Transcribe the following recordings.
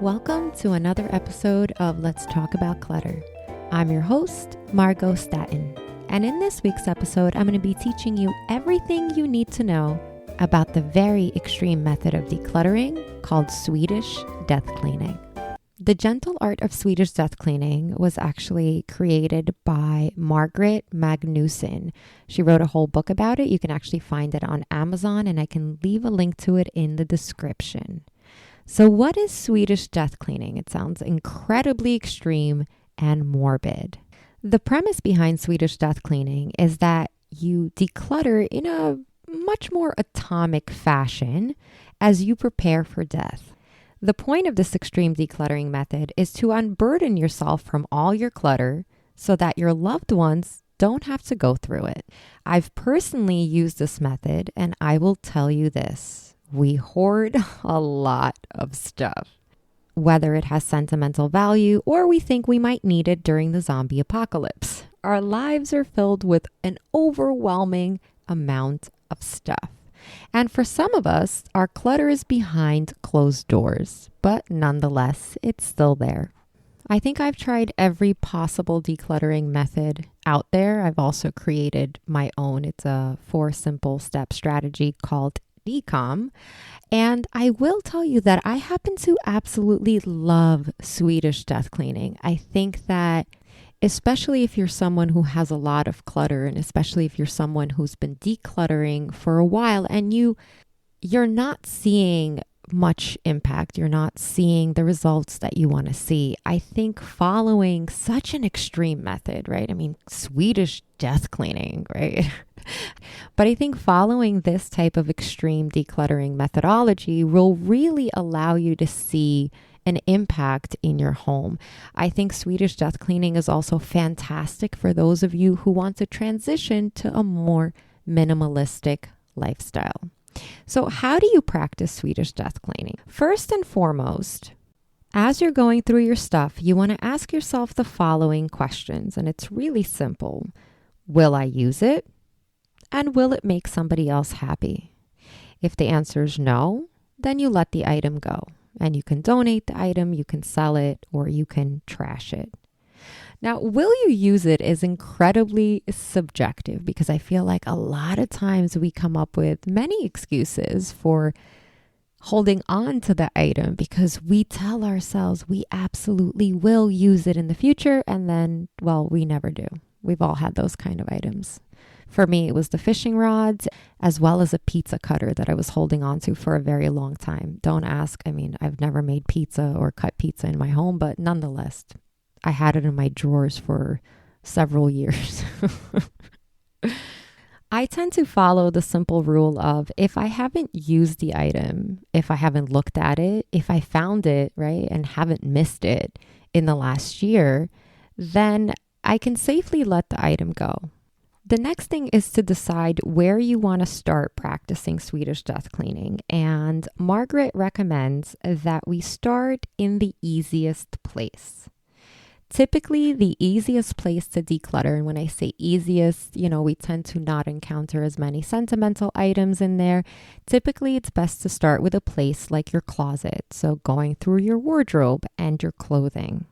Welcome to another episode of Let's Talk About Clutter. I'm your host, Margo, and in this week's episode, I'm going to be teaching you everything you need to know about the very extreme method of decluttering called Swedish Death Cleaning. The gentle art of Swedish Death Cleaning was actually created by Margaret Magnusson. She wrote a whole book about it. You can actually find it on Amazon, and I can leave a link to it in the description. So what is Swedish death cleaning? It sounds incredibly extreme and morbid. The premise behind Swedish death cleaning is that you declutter in a much more atomic fashion as you prepare for death. The point of this extreme decluttering method is to unburden yourself from all your clutter so that your loved ones don't have to go through it. I've personally used this method, and I will tell you this. We hoard a lot of stuff, whether it has sentimental value or we think we might need it during the zombie apocalypse. Our lives are filled with an overwhelming amount of stuff. And for some of us, our clutter is behind closed doors, but nonetheless, it's still there. I think I've tried every possible decluttering method out there. I've also created my own. It's a 4 simple step strategy called decom. And I will tell you that I happen to absolutely love Swedish death cleaning. I think that especially if you're someone who has a lot of clutter, and especially if you're someone who's been decluttering for a while and you're not seeing much impact, you're not seeing the results that you want to see, I think following such an extreme method, right? I mean, Swedish death cleaning, right? But I think following this type of extreme decluttering methodology will really allow you to see an impact in your home. I think Swedish death cleaning is also fantastic for those of you who want to transition to a more minimalistic lifestyle. So how do you practice Swedish death cleaning? First and foremost, as you're going through your stuff, you want to ask yourself the following questions, and it's really simple. Will I use it? And will it make somebody else happy? If the answer is no, then you let the item go. And you can donate the item, you can sell it, or you can trash it. Now, will you use it is incredibly subjective because I feel like a lot of times we come up with many excuses for holding on to the item because we tell ourselves we absolutely will use it in the future, and then, well, we never do. We've all had those kind of items. For me, it was the fishing rods as well as a pizza cutter that I was holding on to for a very long time. Don't ask. I mean, I've never made pizza or cut pizza in my home, but nonetheless, I had it in my drawers for several years. I tend to follow the simple rule of if I haven't used the item, if I haven't looked at it, if I found it, right, and haven't missed it in the last year, then I can safely let the item go. The next thing is to decide where you want to start practicing Swedish death cleaning. And Margaret recommends that we start in the easiest place. Typically, the easiest place to declutter, and when I say easiest, we tend to not encounter as many sentimental items in there. Typically, it's best to start with a place like your closet. So going through your wardrobe and your clothing.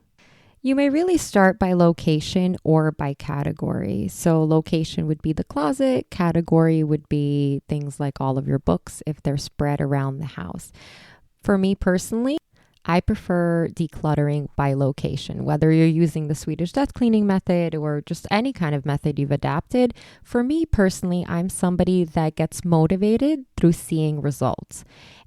You may really start by location or by category. So location would be the closet. Category would be things like all of your books if they're spread around the house. For me personally, I prefer decluttering by location, whether you're using the Swedish death cleaning method or just any kind of method you've adapted. For me personally, I'm somebody that gets motivated through seeing results.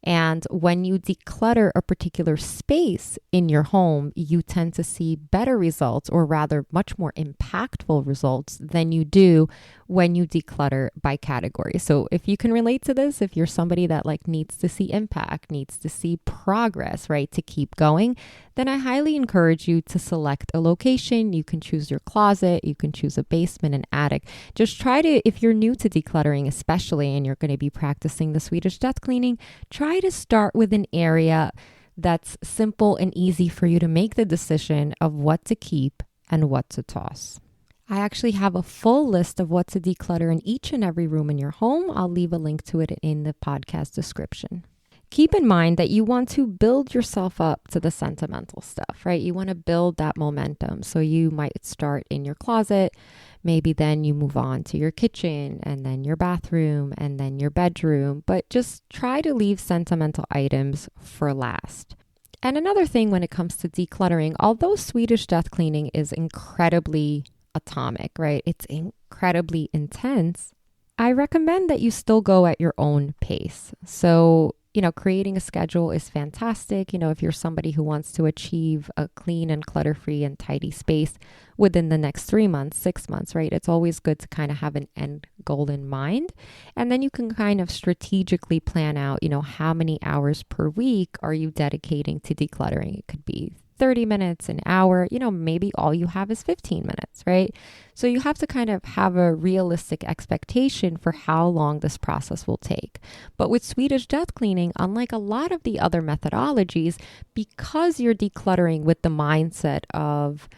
And when you declutter a particular space in your home, you tend to see better results, or rather much more impactful results than you do when you declutter by category. So if you can relate to this, if you're somebody that needs to see impact, needs to see progress, right, to keep going, then I highly encourage you to select a location. You can choose your closet, you can choose a basement, an attic. Just try to, if you're new to decluttering especially, and you're going to be practicing the Swedish death cleaning, try to start with an area that's simple and easy for you to make the decision of what to keep and what to toss. I actually have a full list of what to declutter in each and every room in your home. I'll leave a link to it in the podcast description. keep in mind that you want to build yourself up to the sentimental stuff, right? You want to build that momentum. So you might start in your closet. Maybe then you move on to your kitchen and then your bathroom and then your bedroom. But just try to leave sentimental items for last. And another thing when it comes to decluttering, although Swedish death cleaning is incredibly atomic, right? It's incredibly intense. I recommend that you still go at your own pace. So, creating a schedule is fantastic. If you're somebody who wants to achieve a clean and clutter-free and tidy space within the next 3 months, 6 months, right? It's always good to kind of have an end goal in mind. And then you can kind of strategically plan out, how many hours per week are you dedicating to decluttering? It could be 30 minutes, an hour, maybe all you have is 15 minutes, right? So you have to kind of have a realistic expectation for how long this process will take. But with Swedish death cleaning, unlike a lot of the other methodologies, because you're decluttering with the mindset of,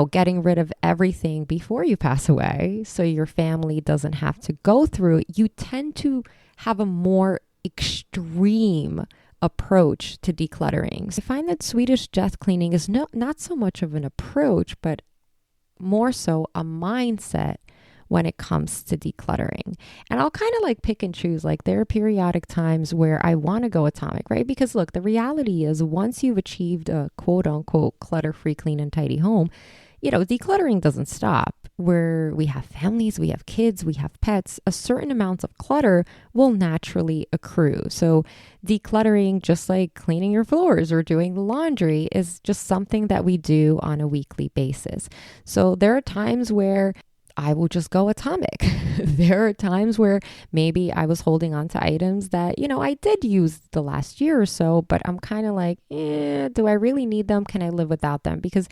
getting rid of everything before you pass away, so your family doesn't have to go through it, you tend to have a more extreme approach to decluttering. So I find that Swedish death cleaning is not so much of an approach, but more so a mindset when it comes to decluttering. And I'll kind of like pick and choose. Like there are periodic times where I want to go atomic, right? Because look, the reality is once you've achieved a quote unquote clutter-free, clean and tidy home, decluttering doesn't stop. Where we have families, we have kids, we have pets, a certain amount of clutter will naturally accrue. So decluttering, just like cleaning your floors or doing the laundry, is just something that we do on a weekly basis. So there are times where I will just go atomic. There are times where maybe I was holding on to items that, I did use the last year or so, but I'm kind of like, do I really need them? Can I live without them? Because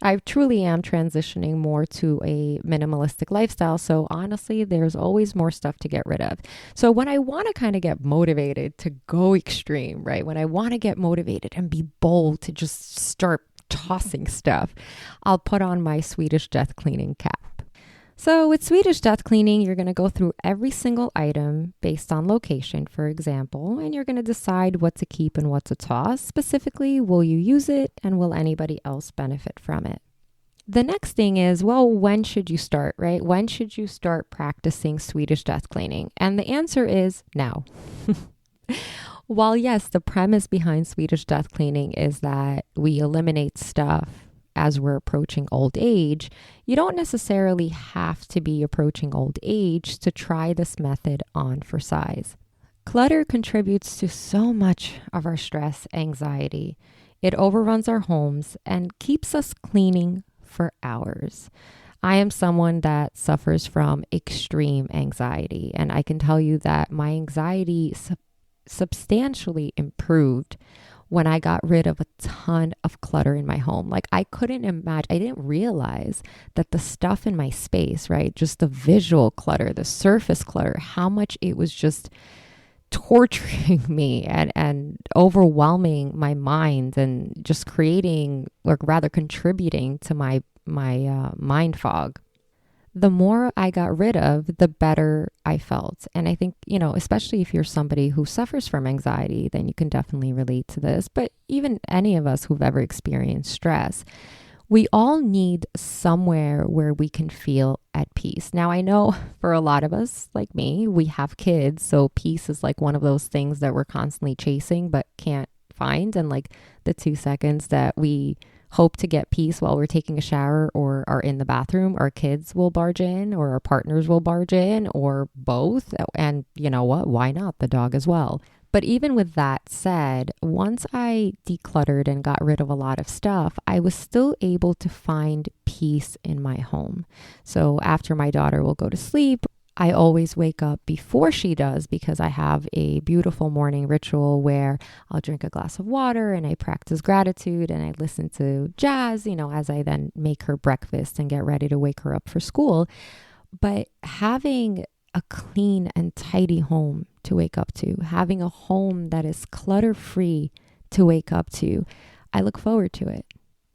I truly am transitioning more to a minimalistic lifestyle. So honestly, there's always more stuff to get rid of. So when I want to kind of get motivated to go extreme, right? When I want to get motivated and be bold to just start tossing stuff, I'll put on my Swedish death cleaning cap. So with Swedish death cleaning, you're going to go through every single item based on location, for example, and you're going to decide what to keep and what to toss. Specifically, will you use it and will anybody else benefit from it? The next thing is, well, when should you start, right? When should you start practicing Swedish death cleaning? And the answer is now. While yes, the premise behind Swedish death cleaning is that we eliminate stuff as we're approaching old age, you don't necessarily have to be approaching old age to try this method on for size. Clutter contributes to so much of our stress, anxiety. It overruns our homes and keeps us cleaning for hours. I am someone that suffers from extreme anxiety, and I can tell you that my anxiety substantially improved when I got rid of a ton of clutter in my home. Like I couldn't imagine, I didn't realize that the stuff in my space, right? Just the visual clutter, the surface clutter, how much it was just torturing me and overwhelming my mind and just creating, or rather contributing to my mind fog. The more I got rid of, the better I felt. And I think, especially if you're somebody who suffers from anxiety, then you can definitely relate to this. But even any of us who've ever experienced stress, we all need somewhere where we can feel at peace. Now, I know for a lot of us, like me, we have kids. So peace is like one of those things that we're constantly chasing but can't find. And like the 2 seconds that we hope to get peace while we're taking a shower or are in the bathroom, our kids will barge in or our partners will barge in or both. And you know what? Why not the dog as well? But even with that said, once I decluttered and got rid of a lot of stuff, I was still able to find peace in my home. So after my daughter will go to sleep, I always wake up before she does because I have a beautiful morning ritual where I'll drink a glass of water and I practice gratitude and I listen to jazz, as I then make her breakfast and get ready to wake her up for school. But having a clean and tidy home to wake up to, having a home that is clutter-free to wake up to, I look forward to it.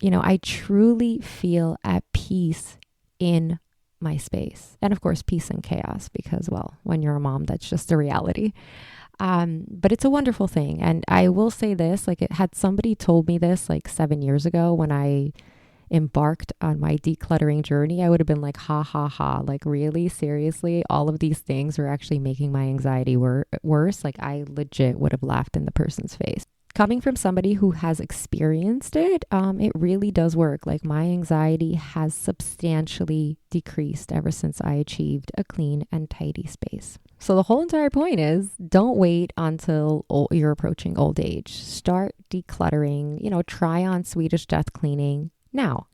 I truly feel at peace in my space. And of course, peace and chaos because, well, when you're a mom, that's just a reality. But it's a wonderful thing. And I will say this, like, it had somebody told me this like 7 years ago when I embarked on my decluttering journey, I would have been like, ha ha ha, like, really, seriously, all of these things are actually making my anxiety worse. Like, I legit would have laughed in the person's face. Coming from somebody who has experienced it, it really does work. Like, my anxiety has substantially decreased ever since I achieved a clean and tidy space. So the whole entire point is, don't wait until you're approaching old age. Start decluttering, try on Swedish Death Cleaning now.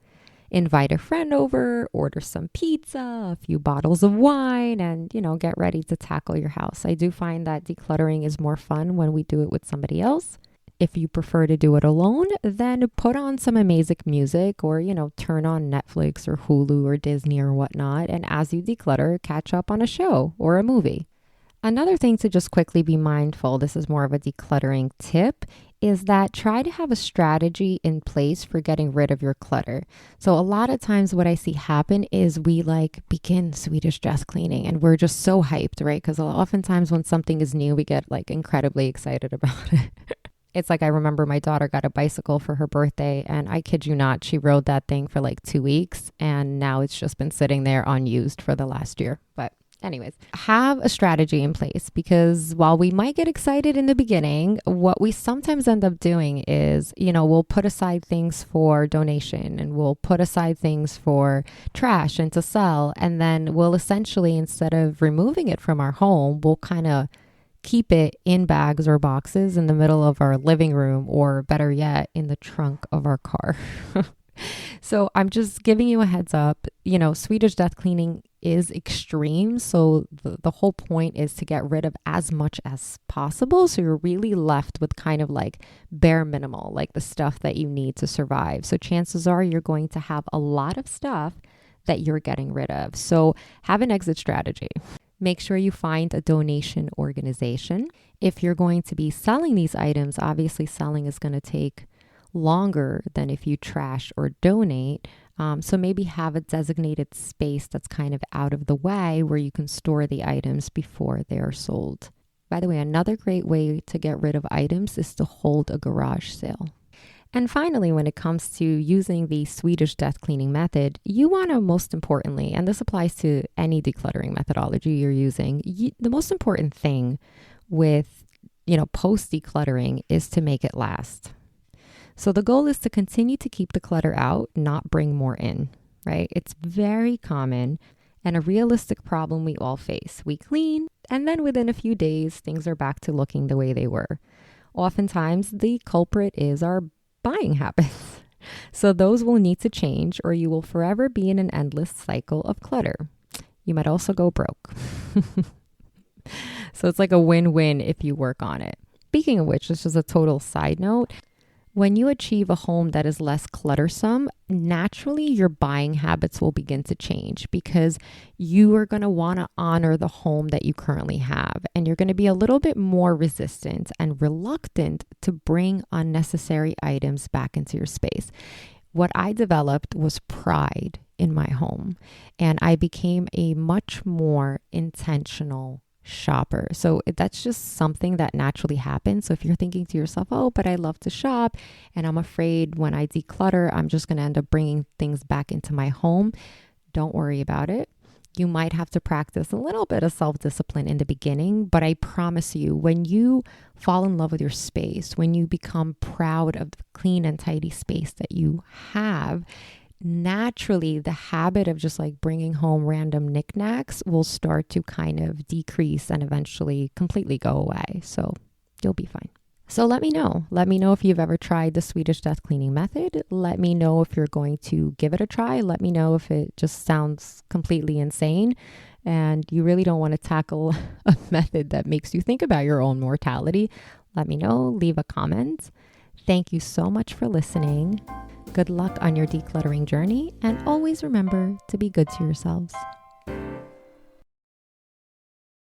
Invite a friend over, order some pizza, a few bottles of wine, and, get ready to tackle your house. I do find that decluttering is more fun when we do it with somebody else. If you prefer to do it alone, then put on some amazing music or, turn on Netflix or Hulu or Disney or whatnot. And as you declutter, catch up on a show or a movie. Another thing to just quickly be mindful, this is more of a decluttering tip, is that try to have a strategy in place for getting rid of your clutter. So a lot of times what I see happen is we begin Swedish Death Cleaning and we're just so hyped, right? Because oftentimes when something is new, we get incredibly excited about it. It's like, I remember my daughter got a bicycle for her birthday, and I kid you not, she rode that thing for 2 weeks, and now it's just been sitting there unused for the last year. But anyways, have a strategy in place, because while we might get excited in the beginning, what we sometimes end up doing is, we'll put aside things for donation and we'll put aside things for trash and to sell. And then we'll essentially, instead of removing it from our home, we'll kind of keep it in bags or boxes in the middle of our living room, or better yet, in the trunk of our car. So I'm just giving you a heads up. Swedish Death Cleaning is extreme. So the whole point is to get rid of as much as possible. So you're really left with kind of bare minimal, the stuff that you need to survive. So chances are you're going to have a lot of stuff that you're getting rid of. So have an exit strategy. Make sure you find a donation organization. If you're going to be selling these items, obviously selling is going to take longer than if you trash or donate. So maybe have a designated space that's kind of out of the way where you can store the items before they are sold. By the way, another great way to get rid of items is to hold a garage sale. And finally, when it comes to using the Swedish Death Cleaning method, you want to, most importantly, and this applies to any decluttering methodology you're using, the most important thing with, post decluttering is to make it last. So the goal is to continue to keep the clutter out, not bring more in, right? It's very common and a realistic problem we all face. We clean, and then within a few days, things are back to looking the way they were. Oftentimes, the culprit is our buying habits. So those will need to change, or you will forever be in an endless cycle of clutter. You might also go broke. So it's like a win-win if you work on it. Speaking of which, this is a total side note. When you achieve a home that is less cluttersome, naturally your buying habits will begin to change, because you are going to want to honor the home that you currently have. And you're going to be a little bit more resistant and reluctant to bring unnecessary items back into your space. What I developed was pride in my home, and I became a much more intentional shopper. So that's just something that naturally happens. So if you're thinking to yourself, oh, but I love to shop and I'm afraid when I declutter, I'm just going to end up bringing things back into my home, don't worry about it. You might have to practice a little bit of self-discipline in the beginning, but I promise you, when you fall in love with your space, when you become proud of the clean and tidy space that you have, naturally the habit of just bringing home random knickknacks will start to kind of decrease and eventually completely go away. So you'll be fine. So let me know. Let me know if you've ever tried the Swedish Death Cleaning method. Let me know if you're going to give it a try. Let me know if it just sounds completely insane and you really don't want to tackle a method that makes you think about your own mortality. Let me know. Leave a comment. Thank you so much for listening. Good luck on your decluttering journey, and always remember to be good to yourselves.